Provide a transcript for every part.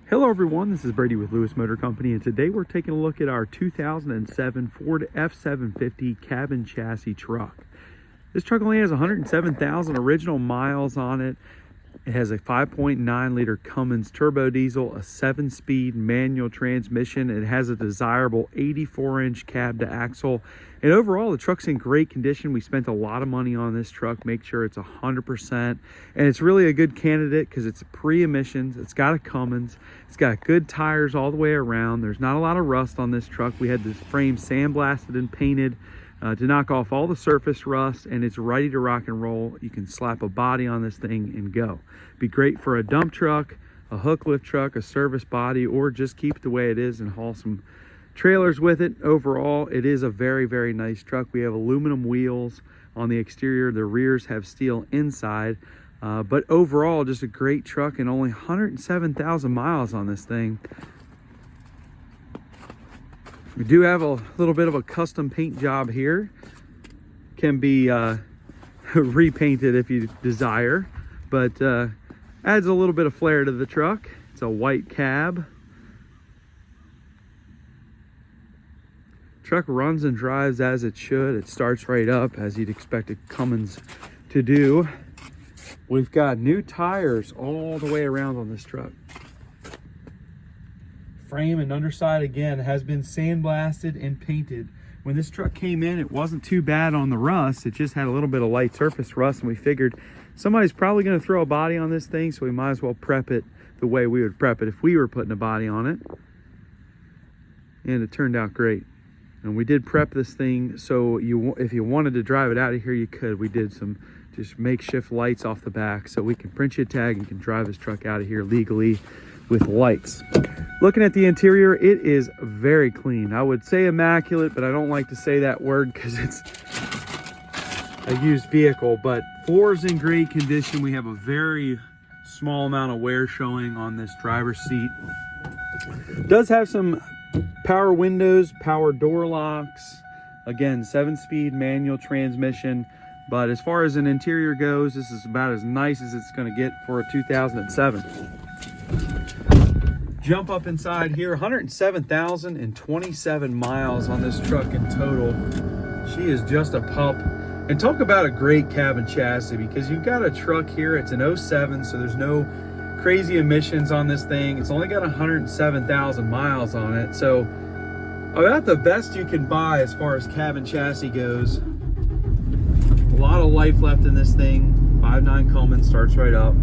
Hello everyone, this is Brady with Lewis Motor Company, and today we're taking a look at our 2007 Ford F-750 cab and chassis truck. This truck only has 107,000 original miles on it. It has a 5.9 liter Cummins turbo diesel, a 7-speed manual transmission. It has a desirable 84-inch cab to axle. And overall, the truck's in great condition. We spent a lot of money on this truck, make sure it's 100%. And it's really a good candidate because it's pre-emissions. It's got a Cummins. It's got good tires all the way around. There's not a lot of rust on this truck. We had this frame sandblasted and painted to knock off all the surface rust, and it's ready to rock and roll. You can slap a body on this thing and go. Be great for a dump truck, a hook lift truck, a service body, or just keep it the way it is and haul some trailers with it. Overall, it is a very, very nice truck. We have aluminum wheels on the exterior. The rears have steel inside. But overall, just a great truck, and only 107,000 miles on this thing. We do have a little bit of a custom paint job here. Can be repainted if you desire, but adds a little bit of flair to the truck. It's a white cab. Truck runs and drives as it should. It starts right up as you'd expect a Cummins to do. We've got new tires all the way around on this truck. Frame and underside again has been sandblasted and painted. When this truck came in, it wasn't too bad on the rust. It just had a little bit of light surface rust, and we figured somebody's probably going to throw a body on this thing, so we might as well prep it the way we would prep it if we were putting a body on it. And it turned out great. And we did prep this thing so if you wanted to drive it out of here, you could. We did some just makeshift lights off the back so we can print you a tag and can drive this truck out of here legally with lights. Looking at the interior, it is very clean. I would say immaculate, but I don't like to say that word because it's a used vehicle. But floor's in great condition. We have a very small amount of wear showing on this driver's seat. Does have some power windows, power door locks. Again, 7-speed manual transmission. But as far as an interior goes, this is about as nice as it's going to get for a 2007. Jump up inside here, 107,027 miles on this truck in total. She is just a pup. And talk about a great cab and chassis, because you've got a truck here. It's an 07, so there's no crazy emissions on this thing. It's only got 107,000 miles on it. So about the best you can buy as far as cab and chassis goes. A lot of life left in this thing. 5.9 Cummins, starts right up.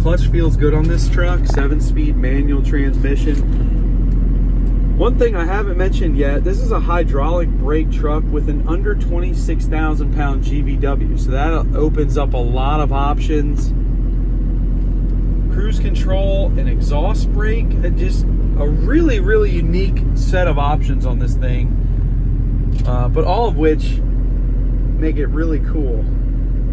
Clutch feels good on this truck. 7-speed manual transmission. One thing I haven't mentioned yet, this is a hydraulic brake truck with an under 26,000 pound GVW. So that opens up a lot of options. Cruise control, an exhaust brake, and just a really, really unique set of options on this thing. But all of which make it really cool.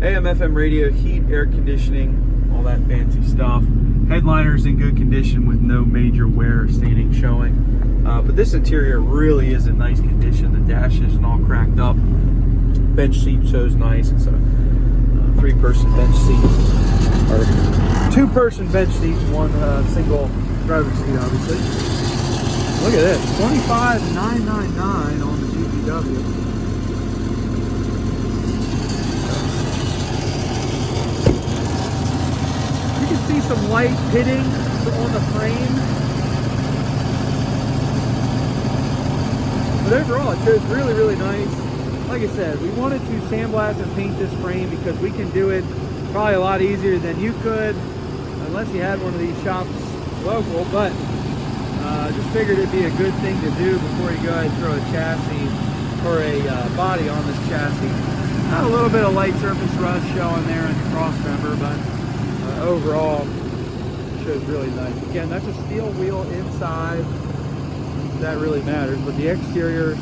AM, FM radio, heat, air conditioning, all that fancy stuff. Headliner's in good condition with no major wear or staining showing. But this interior really is in nice condition. The dash isn't all cracked up. Bench seat shows nice. It's a 3-person bench seat, or 2-person bench seat, one single driver's seat, obviously. Look at this, $25,999 on the GVW. See some light pitting on the frame, but overall it shows really, really nice. Like I said, we wanted to sandblast and paint this frame because we can do it probably a lot easier than you could unless you had one of these shops local. But just figured it'd be a good thing to do before you go ahead and throw a chassis or a body on this chassis. Got a little bit of light surface rust showing there in the cross member, but overall, it shows really nice. Again, that's a steel wheel inside. That really matters, but the exteriors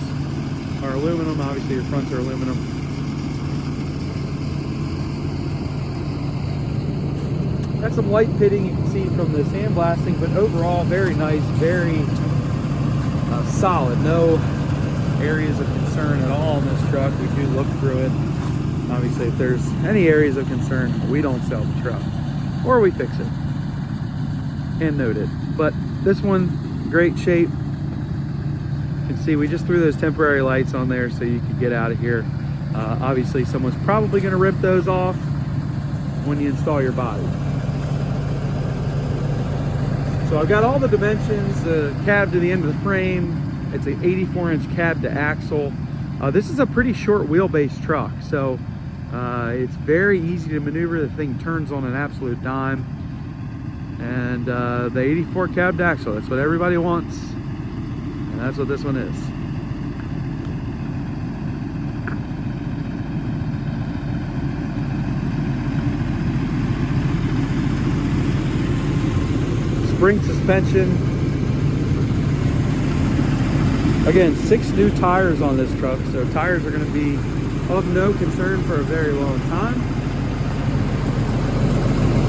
are aluminum. Obviously, your fronts are aluminum. Got some light pitting you can see from the sandblasting, but overall, very nice, very solid. No areas of concern at all in this truck. We do look through it. Obviously, if there's any areas of concern, we don't sell the truck, or we fix it. hand noted. But this one, great shape. You can see we just threw those temporary lights on there so you could get out of here. Obviously someone's probably going to rip those off when you install your body. So I've got all the dimensions, the cab to the end of the frame. It's an 84-inch cab to axle. This is a pretty short wheelbase truck, so it's very easy to maneuver. The thing turns on an absolute dime. And the 84 cab to axle, that's what everybody wants. And that's what this one is. Spring suspension. Again, 6 new tires on this truck, so tires are going to be of no concern for a very long time.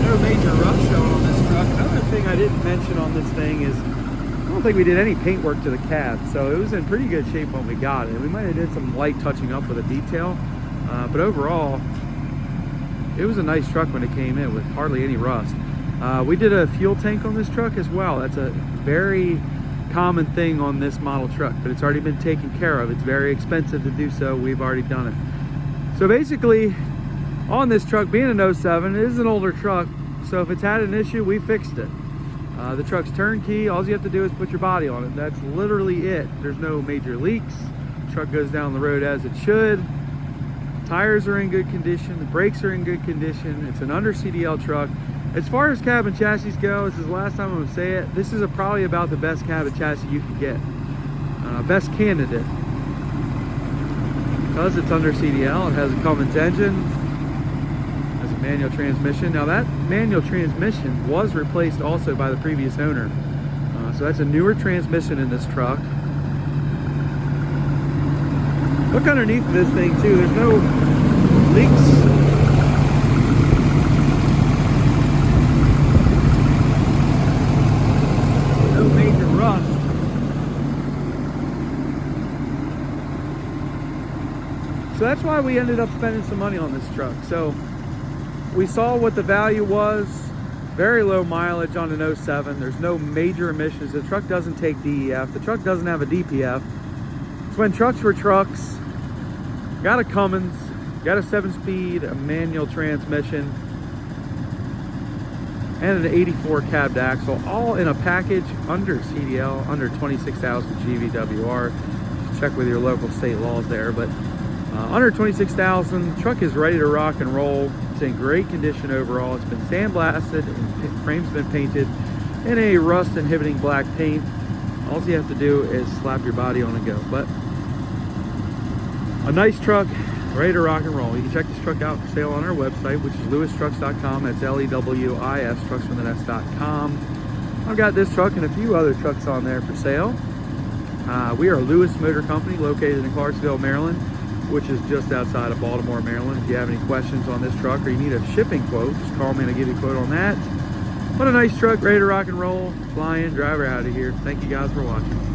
No major rough shown on this truck. Another thing I didn't mention on this thing is I don't think we did any paint work to the cab, so it was in pretty good shape when we got it. We might have did some light touching up with a detail, but overall it was a nice truck when it came in with hardly any rust. We did a fuel tank on this truck as well. That's a very common thing on this model truck, but it's already been taken care of. It's very expensive to do so. We've already done it. So basically on this truck, being an 07, it is an older truck, so if it's had an issue, we fixed it. The truck's turnkey. All you have to do is put your body on it. That's literally it. There's no major leaks. The truck goes down the road as it should. Tires are in good condition. The brakes are in good condition. It's an under CDL truck. As far as cab and chassis go, this is the last time I'm going to say it, this is probably about the best cab and chassis you can get. Best candidate. Because it's under CDL, it has a Cummins engine, has a manual transmission. Now that manual transmission was replaced also by the previous owner. So that's a newer transmission in this truck. Look underneath this thing too, there's no leaks. Major rust. So that's why we ended up spending some money on this truck. So we saw what the value was. Very low mileage on an 07. There's no major emissions. The truck doesn't take DEF. The truck doesn't have a DPF. It's when trucks were trucks. Got a Cummins, got a 7-speed, a manual transmission, and an 84 cab to axle, all in a package under CDL, under 26,000 GVWR. Check with your local state laws there, but under 26,000, truck is ready to rock and roll. It's in great condition overall. It's been sandblasted, and frame's been painted in a rust inhibiting black paint. All you have to do is slap your body on and go. But a nice truck, ready to rock and roll. You can check this truck out for sale on our website, which is lewistrucks.com. That's LEWIS, truckswithanS.com. I've got this truck and a few other trucks on there for sale. We are a Lewis Motor Company located in Clarksville, Maryland, which is just outside of Baltimore, Maryland. If you have any questions on this truck or you need a shipping quote, just call me and I'll give you a quote on that. What a nice truck, ready to rock and roll. Flying, driver out of here. Thank you guys for watching.